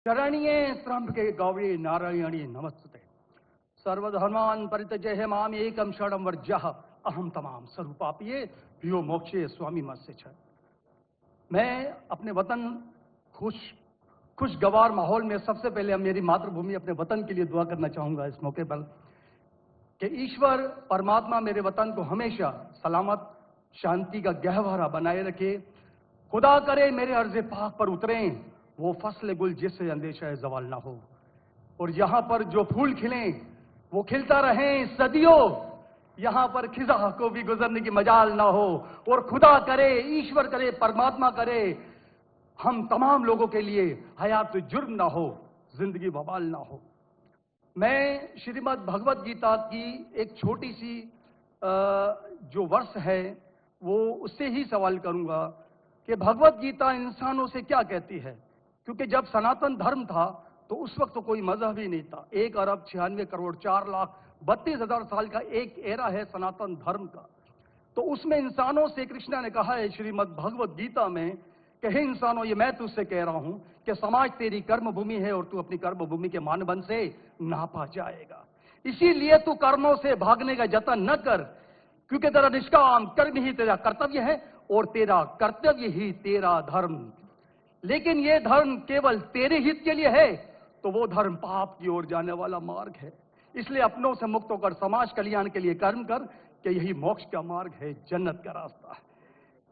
शरण्ये त्र्यंबके गौरी नारायणी नमस्ते। सर्वधर्मान् परित्यज्य माम एकम शरणं व्रजः अहम तमाम स्वरूपापिये यो मोक्षे स्वामी मत्स्य छ। मैं अपने वतन खुशगवार माहौल में सबसे पहले मेरी मातृभूमि अपने वतन के लिए दुआ करना चाहूंगा इस मौके पर कि ईश्वर परमात्मा मेरे वतन को हमेशा सलामत शांति का गहवारा बनाए रखे। खुदा करे मेरे अर्ज़े पाक पर उतरें वो फसल गुल जिससे अंदेशा जवाल ना हो, और यहां पर जो फूल खिलें वो खिलता रहें सदियों, यहां पर खिजा को भी गुजरने की मजाल ना हो। और खुदा करे, ईश्वर करे, परमात्मा करे हम तमाम लोगों के लिए हयात जुर्म ना हो, जिंदगी वबाल ना हो। मैं श्रीमद् भगवत गीता की एक छोटी सी जो वर्ष है वो उससे ही सवाल करूंगा कि भगवत गीता इंसानों से क्या कहती है। क्योंकि जब सनातन धर्म था तो उस वक्त तो कोई मजहब ही नहीं था। 1 अरब 96 करोड़ 4,32,000 साल का एक एरा है सनातन धर्म का। तो उसमें इंसानों से कृष्ण ने कहा है श्रीमद् भगवत गीता में कि हे इंसानों, ये मैं तुझसे कह रहा हूं कि समाज तेरी कर्म भूमि है और तू अपनी कर्म भूमि के मानदंड से नापा जाएगा। इसीलिए तू कर्मों से भागने का जतन न कर, क्योंकि तेरा निष्काम कर्म ही तेरा कर्तव्य है और तेरा कर्तव्य ही तेरा धर्म। लेकिन ये धर्म केवल तेरे हित के लिए है तो वो धर्म पाप की ओर जाने वाला मार्ग है। इसलिए अपनों से मुक्त होकर समाज कल्याण के लिए कर्म कर कि यही मोक्ष का मार्ग है, जन्नत का रास्ता है।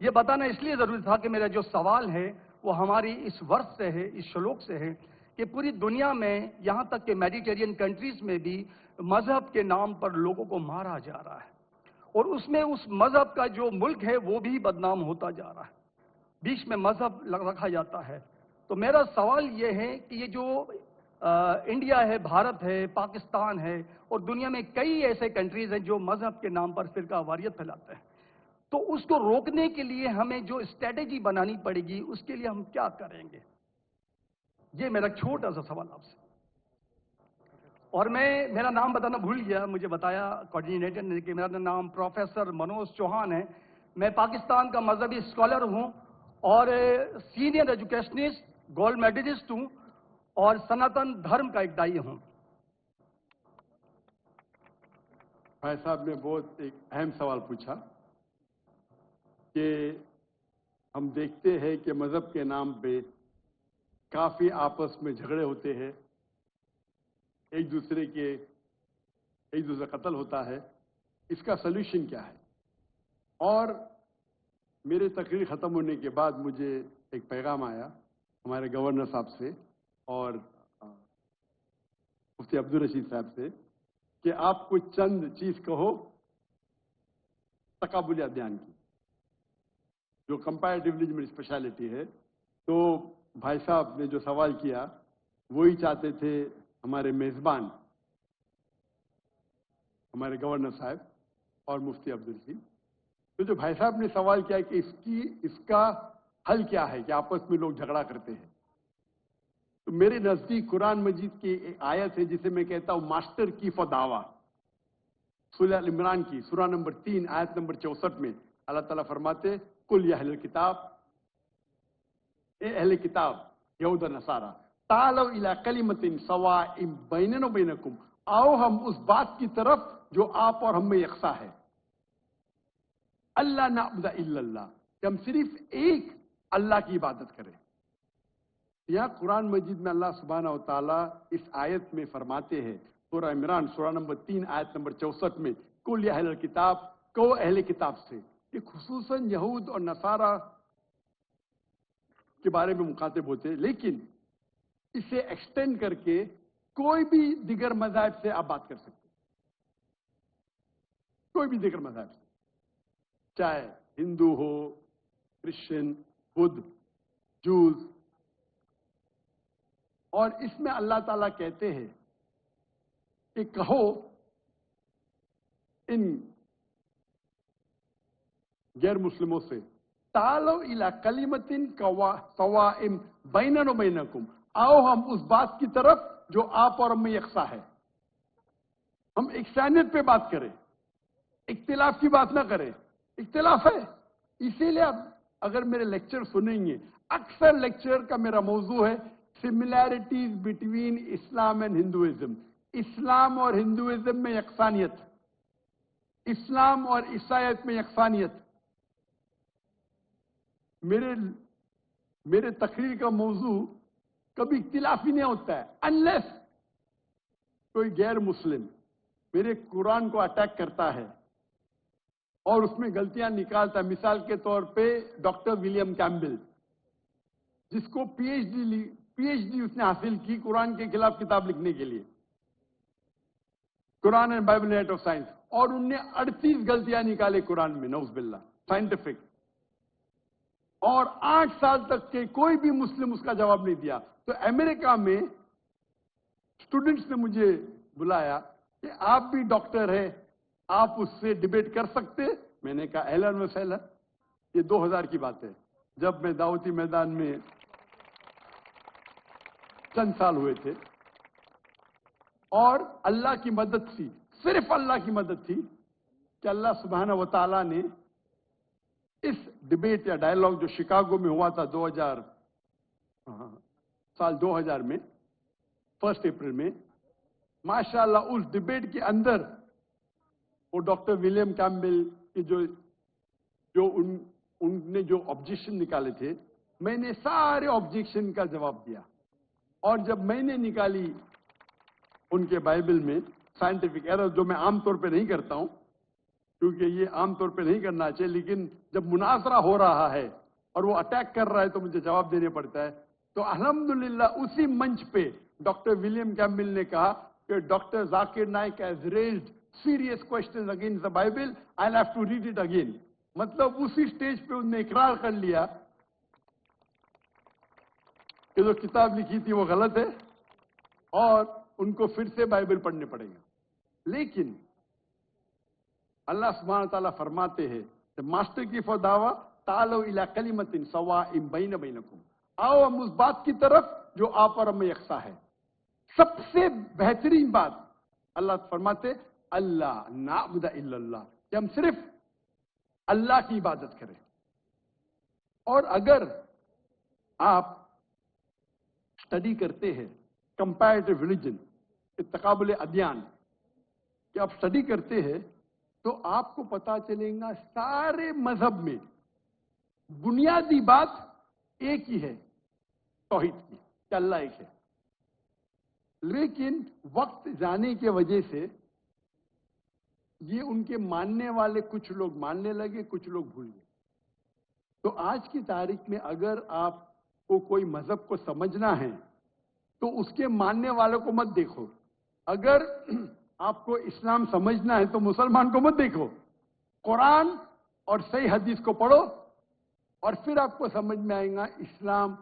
ये बताना इसलिए जरूरी था कि मेरा जो सवाल है वो हमारी इस वर्ष से है, इस श्लोक से है कि पूरी दुनिया में यहां तक कि मेडिटेरियन कंट्रीज में भी मजहब के नाम पर लोगों को मारा जा रहा है, और उसमें उस मजहब का जो मुल्क है वो भी बदनाम होता जा रहा है। बीच में मजहब रखा जाता है। तो मेरा सवाल ये है कि ये जो इंडिया है, भारत है, पाकिस्तान है और दुनिया में कई ऐसे कंट्रीज हैं जो मजहब के नाम पर फिरका वारियत फैलाते हैं, तो उसको रोकने के लिए हमें जो स्ट्रेटेजी बनानी पड़ेगी उसके लिए हम क्या करेंगे? ये मेरा छोटा सा सवाल आपसे। और मैं मेरा नाम बताना भूल गया, मुझे बताया कोऑर्डिनेटर ने कि मेरा नाम प्रोफेसर मनोज चौहान है। मैं पाकिस्तान का मजहबी स्कॉलर हूं और सीनियर एजुकेशनिस्ट, गोल्ड मेडलिस्ट हूं और सनातन धर्म का एक दाई हूं। भाई साहब ने बहुत एक अहम सवाल पूछा कि हम देखते हैं कि मजहब के नाम पे काफी आपस में झगड़े होते हैं, एक दूसरे कत्ल होता है। इसका सलूशन क्या है? और मेरे तकरीर खत्म होने के बाद मुझे एक पैगाम आया हमारे गवर्नर साहब से और मुफ्ती अब्दुल रशीद साहब से कि आप कुछ चंद चीज कहो तकाबुली अध्ययन की, जो कंपैरेटिव रिलीजन में स्पेशलिटी है। तो भाई साहब ने जो सवाल किया वही चाहते थे हमारे मेजबान, हमारे गवर्नर साहब और मुफ्ती अब्दुल रशीद। तो जो भाई साहब ने सवाल किया कि इसका हल क्या है कि आपस में लोग झगड़ा करते हैं, तो मेरे नजदीक कुरान मजीद की एक आयत है जिसे मैं कहता हूं मास्टर की फॉर दावा। सूरह इमरान की सूरह नंबर 3 आयत नंबर 64 में अल्लाह ताला फरमाते कुल या अहले किताब, ए अहले किताब यहूद और नसारा, तालव इला कलिमतिन सवाइम बैनना व बैनकुम, आओ हम उस बात की तरफ जो आप और हम में यकसा है। अल्लाह नाबुदा इल्लल्लाह, कि हम सिर्फ एक अल्लाह की इबादत करें। यहां कुरान मजीद में अल्लाह सुब्हानहू व तआला इस आयत में फरमाते हैं, सूरह इमरान सूरह नंबर 3 आयत नंबर 64 में, कुल या अहले किताब, कहो अहले किताब से। ये खुसूसन यहूद और नसारा के बारे में मुखातिब होते हैं, लेकिन इसे एक्सटेंड करके कोई भी दिगर मज़हब से आप बात कर सकते हैं, कोई भी दिगर मज़हब से, चाहे हिंदू हो, क्रिश्चियन, बुद्ध, जूस। और इसमें अल्लाह ताला कहते हैं कि कहो इन गैर मुस्लिमों से, तालो इला कलिमतिन सवाइम बैनना व बैनकुम, आओ हम उस बात की तरफ जो आप और हम में यकसा है। हम इकसानियत पे बात करें, इख्तिलाफ की बात ना करें। इख्तिलाफ है, इसीलिए आप अगर मेरे लेक्चर सुनेंगे, अक्सर लेक्चर का मेरा मौजू है similarities between Islam and Hinduism, इस्लाम और हिंदुइज्म में यकसानियत, इस्लाम और ईसाईयत में यकसानियत। मेरे तकरीर का मौजू कभी इख्तिलाफी नहीं होता है, अनलेस कोई गैर मुस्लिम मेरे कुरान को अटैक करता है और उसमें गलतियां निकालता है। मिसाल के तौर पे डॉक्टर विलियम कैम्पबेल, जिसको पीएचडी उसने हासिल की कुरान के खिलाफ किताब लिखने के लिए, Quran and Bible net of science, और उनने 38 गलतियां निकाले कुरान में, नौज़ बिल्लाह, साइंटिफिक, और 8 साल तक के कोई भी मुस्लिम उसका जवाब नहीं दिया। तो अमेरिका में स्टूडेंट्स ने मुझे बुलाया कि आप भी डॉक्टर हैं, आप उससे डिबेट कर सकते। मैंने कहा अहलन व सहलन। ये 2000 की बात है, जब मैं दावती मैदान में चंद साल हुए थे, और अल्लाह की मदद थी, सिर्फ अल्लाह की मदद थी कि अल्लाह सुब्हाना व तआला ने इस डिबेट या डायलॉग जो शिकागो में हुआ था 2000 में, 1 अप्रैल में, माशाअल्लाह उस डिबेट के अंदर वो डॉक्टर विलियम कैम्पबेल के उनने जो ऑब्जेक्शन निकाले थे, मैंने सारे ऑब्जेक्शन का जवाब दिया। और जब मैंने निकाली उनके बाइबल में साइंटिफिक एरर, जो मैं आमतौर पे नहीं करता हूं क्योंकि ये आमतौर पे नहीं करना चाहिए, लेकिन जब मुनाजरा हो रहा है और वो अटैक कर रहा है तो मुझे जवाब देने पड़ता है। तो अल्हम्दुलिल्लाह उसी मंच पे डॉक्टर विलियम कैम्पबेल ने कहा कि doctor Zakir Naik has raised serious questions against the Bible, I will have to read it again. मतलब उसी स्टेज पे उन्होंने इकरार कर लिया कि जो किताब लिखी थी वो गलत है और उनको फिर से बाइबल पढ़ने पड़ेगा। लेकिन अल्लाह सुब्हानहू व तआला फरमाते हैं, मास्टर की फदावा तालो इला कलिमतिन सवाइम बैन बैनकुम, आओ हम उस बात की तरफ जो आप और हम में यकसा है। सबसे बेहतरीन बात अल्लाह फरमाते अल्लाह नाबुदा इल्लल्लाह, कि हम सिर्फ अल्लाह की इबादत करें। और अगर आप स्टडी करते हैं कंपैरेटिव रिलीजन, तकाबुल अदयान, कि आप स्टडी करते हैं तो आपको पता चलेगा सारे मजहब में बुनियादी बात एक ही है, तौहीद की, कि अल्लाह एक है। लेकिन वक्त जाने की वजह से ये उनके मानने वाले कुछ लोग मानने लगे, कुछ लोग भूल गए। तो आज की तारीख में अगर आपको कोई मजहब को समझना है तो उसके मानने वालों को मत देखो। अगर आपको इस्लाम समझना है तो मुसलमान को मत देखो, कुरान और सही हदीस को पढ़ो और फिर आपको समझ में आएगा इस्लाम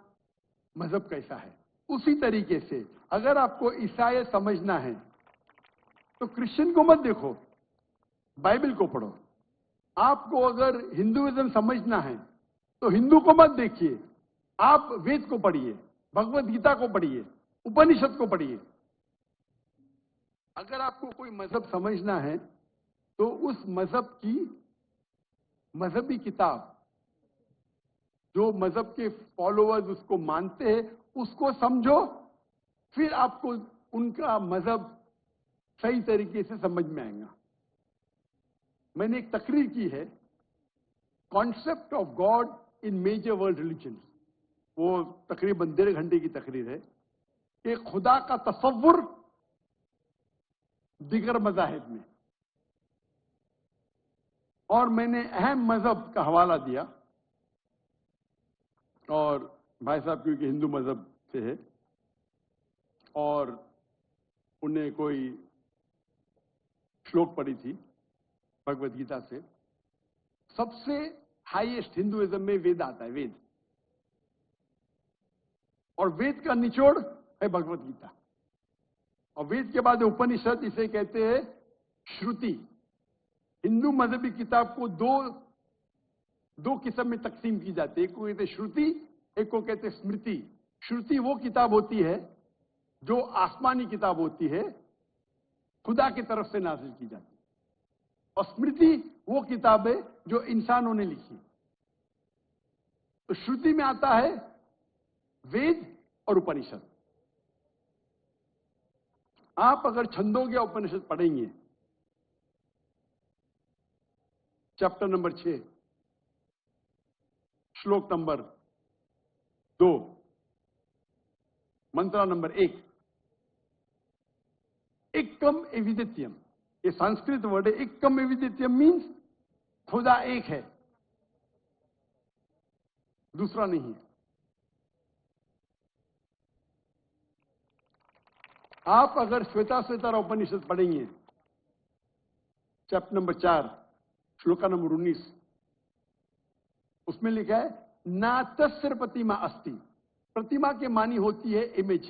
मजहब कैसा है। उसी तरीके से अगर आपको ईसाई समझना है तो क्रिश्चियन को मत देखो, बाइबल को पढ़ो। आपको अगर हिंदुइज्म समझना है तो हिंदू को मत देखिए, आप वेद को पढ़िए, भगवत गीता को पढ़िए, उपनिषद को पढ़िए। अगर आपको कोई मजहब समझना है तो उस मजहब की मजहबी किताब, जो मजहब के फॉलोअर्स उसको मानते हैं, उसको समझो, फिर आपको उनका मजहब सही तरीके से समझ में आएगा। मैंने एक तकरीर की है, concept of God in major world religion, वो तकरीबन 1.5 घंटे की तकरीर है कि खुदा का तसव्वुर दिगर मज़ाहिब में, और मैंने अहम मजहब का हवाला दिया। और भाई साहब क्योंकि हिंदू मजहब से है और उन्हें कोई श्लोक पढ़ी थी भगवत गीता से, सबसे हाईएस्ट हिंदुइज्म में वेद आता है, वेद, और वेद का निचोड़ है भगवत गीता, और वेद के बाद उपनिषद, इसे कहते हैं श्रुति। हिंदू मजहबी किताब को दो किस्म में तकसीम की जाती है, एक को कहते हैं श्रुति, एक को कहते हैं स्मृति। श्रुति वो किताब होती है जो आसमानी किताब होती है, खुदा की तरफ से नाजिल की जाती है, और स्मृति वो किताब है जो इंसानों ने लिखी। तो श्रुति में आता है वेद और उपनिषद। आप अगर छंदोग्य उपनिषद पढ़ेंगे, चैप्टर नंबर 6, श्लोक नंबर 2, मंत्र नंबर 1, एकम एविदित्यम, ये संस्कृत वर्ड है। एकम एविदित्यम मीन्स खुदा एक है, दूसरा नहीं है। आप अगर श्वेताश्वेतर उपनिषद पढ़ेंगे, चैप्टर नंबर 4, श्लोका नंबर 19, उसमें लिखा है नातस्य प्रतिमा अस्ति। प्रतिमा के मानी होती है image,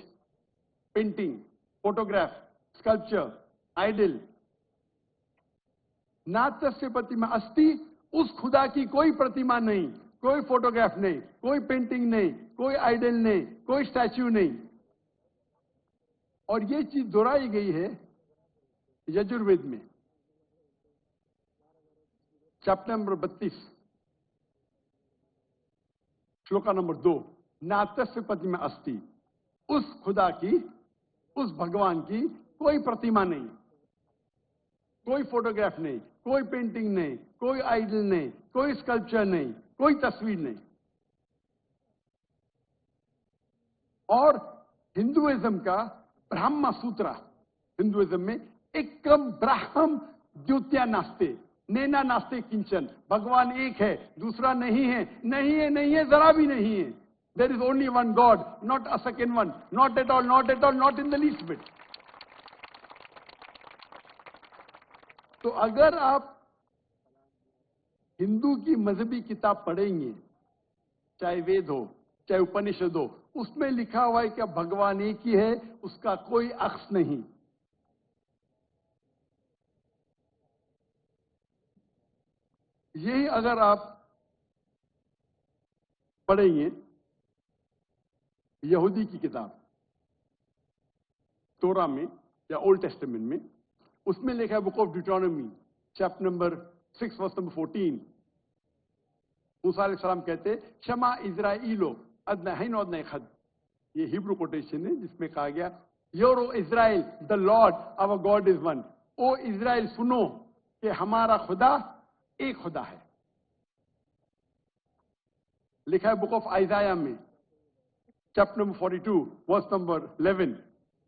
painting, photograph, sculpture, idol. नातस्य प्रतिमा अस्ति, उस खुदा की कोई प्रतिमा नहीं, कोई फोटोग्राफ नहीं, कोई पेंटिंग नहीं, कोई आइडल नहीं, कोई स्टैच्यू नहीं। और ये चीज दोहराई गई है यजुर्वेद में, चैप्टर नंबर 32, श्लोका नंबर 2, नातस्य प्रतिमा अस्ति। उस खुदा की, उस भगवान की कोई प्रतिमा नहीं, कोई फोटोग्राफ नहीं, कोई पेंटिंग नहीं, कोई आइडल नहीं, कोई स्कल्पचर नहीं, कोई तस्वीर नहीं। और हिंदुइज्म का ब्रह्म सूत्र, हिंदुइज्म में एकम ब्रह्म द्वितीया नास्ते, नैना नास्ते किंचन। भगवान एक है, दूसरा नहीं है, नहीं है, नहीं है, जरा भी नहीं है। There is only one God, not a second one, not at all, not at all, not in the least bit. तो अगर आप हिंदू की मजहबी किताब पढ़ेंगे, चाहे वेद हो, चाहे उपनिषद हो, उसमें लिखा हुआ है कि भगवान एक ही है, उसका कोई अक्स नहीं। यही अगर आप पढ़ेंगे यहूदी की किताब तोरा में या ओल्ड टेस्टामेंट में, उसमें लिखा है book of Deuteronomy, chapter number 6, verse number 14। मूसा अलैहिस्सलाम कहते शमा इज़राइलो अदनहैन वदनखद। ये हिब्रू कोटेशन है जिसमें कहा गया your O Israel the lord our God is one. O Israel सुनो कि हमारा खुदा एक खुदा है। लिखा है बुक ऑफ आइजाया में, chapter number 42, verse number 11,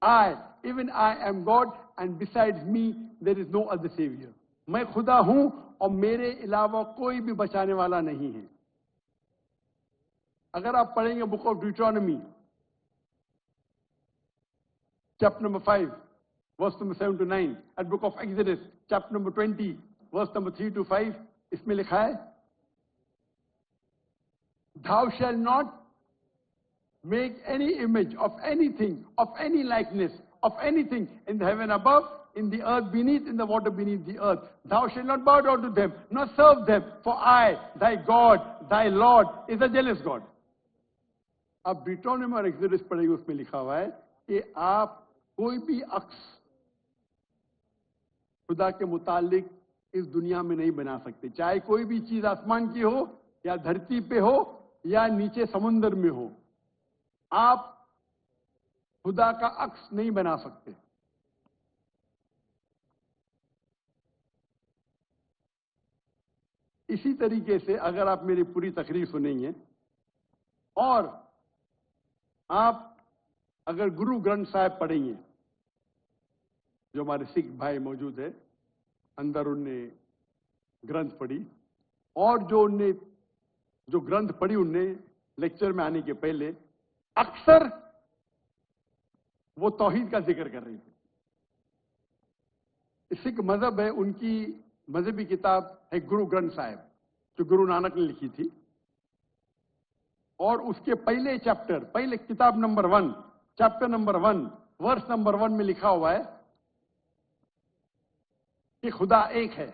I even I am God and besides me there is no other saviour. मैं खुदा हूं और मेरे अलावा कोई भी बचाने वाला नहीं है। अगर आप पढ़ेंगे book of Deuteronomy, chapter number 5, verse number 7 to 9, and book of Exodus, chapter number 20, verse number 3 to 5, इसमें लिखा है thou shall not make any image of anything, of any likeness, of anything in the heaven above, in the earth beneath, in the water beneath the earth. Thou shalt not bow down to them, nor serve them, for I, thy God, thy Lord, is a jealous God. अब ड्यूटोनॉमी और exodus पढ़ेंगे, उसमें लिखा हुआ है कि आप कोई भी अक्स खुदा के मुतालिक इस दुनिया में नहीं बना सकते, चाहे कोई भी चीज आसमान की हो या धरती पे हो या नीचे समुद्र में हो। आप खुदा का अक्स नहीं बना सकते। इसी तरीके से अगर आप मेरी पूरी तकरीर सुनेंगे और आप अगर गुरु ग्रंथ साहिब पढ़ेंगे, जो हमारे सिख भाई मौजूद है अंदर, उनने ग्रंथ पढ़ी, और जो उनने जो ग्रंथ पढ़ी उनने लेक्चर में आने के पहले अक्सर वो तौहीद का जिक्र कर रही थी। सिख मजहब है, उनकी मजहबी किताब है गुरु ग्रंथ साहिब, जो गुरु नानक ने लिखी थी। और उसके पहले चैप्टर, पहले किताब number 1, chapter number 1, verse number 1 में लिखा हुआ है कि खुदा एक है,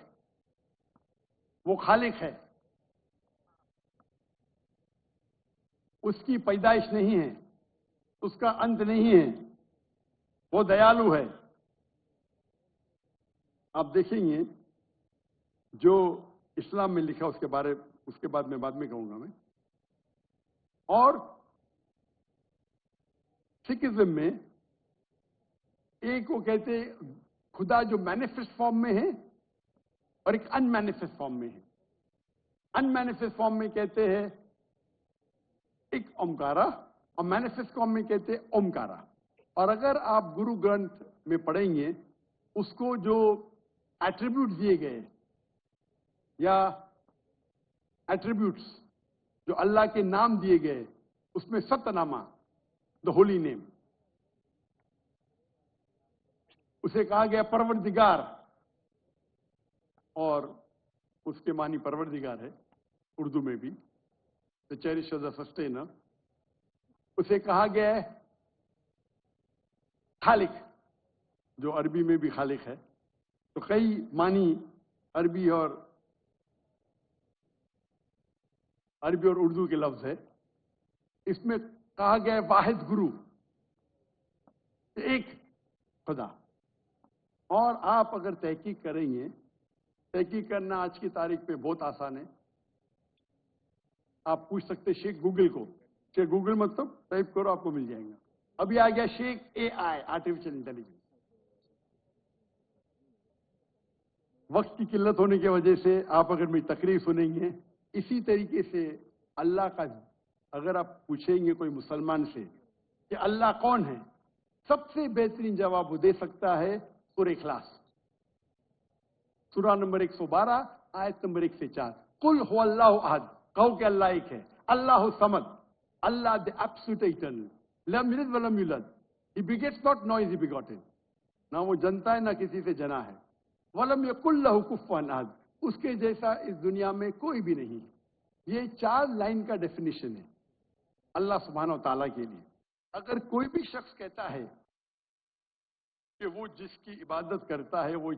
वो खालिक है, उसकी पैदाइश नहीं है, उसका अंत नहीं है, वो दयालु है। आप देखेंगे जो इस्लाम में लिखा उसके बाद में कहूंगा मैं। और सिखिज्म में एक वो कहते खुदा जो मैनिफेस्ट फॉर्म में है और एक अनमैनिफेस्ट फॉर्म में है। अनमैनिफेस्ट फॉर्म में कहते हैं एक ओमकारा और मैनिफेस्ट फॉर्म में कहते हैं ओमकारा। और अगर आप गुरु ग्रंथ में पढ़ेंगे उसको जो एट्रीब्यूट दिए गए या एट्रीब्यूट्स जो अल्लाह के नाम दिए गए उसमें सतनामा द होली नेम, उसे कहा गया परवरदिगार और उसके मानी परवरदिगार है उर्दू में भी, द चेरिशर द सस्टेनर। उसे कहा गया है खालिक, जो अरबी में भी खालिक है। तो कई मानी अरबी और उर्दू के लफ्ज है। इसमें कहा गया है वाहिद गुरु, एक खुदा। और आप अगर तहकीक करेंगे, तहकीक करना आज की तारीख पे बहुत आसान है। आप पूछ सकते शेख गूगल को, शेख गूगल मतलब टाइप करो आपको मिल जाएगा। अभी आ गया शेख एआई, आर्टिफिशियल इंटेलिजेंस। वक्त की किल्लत होने की वजह से आप अगर मेरी तकरीर सुनेंगे, इसी तरीके से अल्लाह का अगर आप पूछेंगे कोई मुसलमान से कि अल्लाह कौन है, सबसे बेहतरीन जवाब वो दे सकता है सूरह इखलास, सूरा नंबर 112 आयत नंबर 1 से 4। कुल हुवल्लाहु अहद, कहो कि अल्लाह एक है। अल्लाहु समद, अल्लाह द एब्सोल्यूट इटर्नल, लम यलिद व लम यूलद, ही बिगेट्स नॉट नॉ इज ही बिगॉटेन, ना वो जनता है ना किसी से जना है। वलम यकुल लहु कुफुवन अहद, उसके जैसा इस दुनिया में कोई भी नहीं। ये 4 लाइन का डेफिनेशन है अल्लाह सुब्हानहू व तआला के लिए। अगर कोई भी शख्स कहता है कि वो जिसकी इबादत करता है वो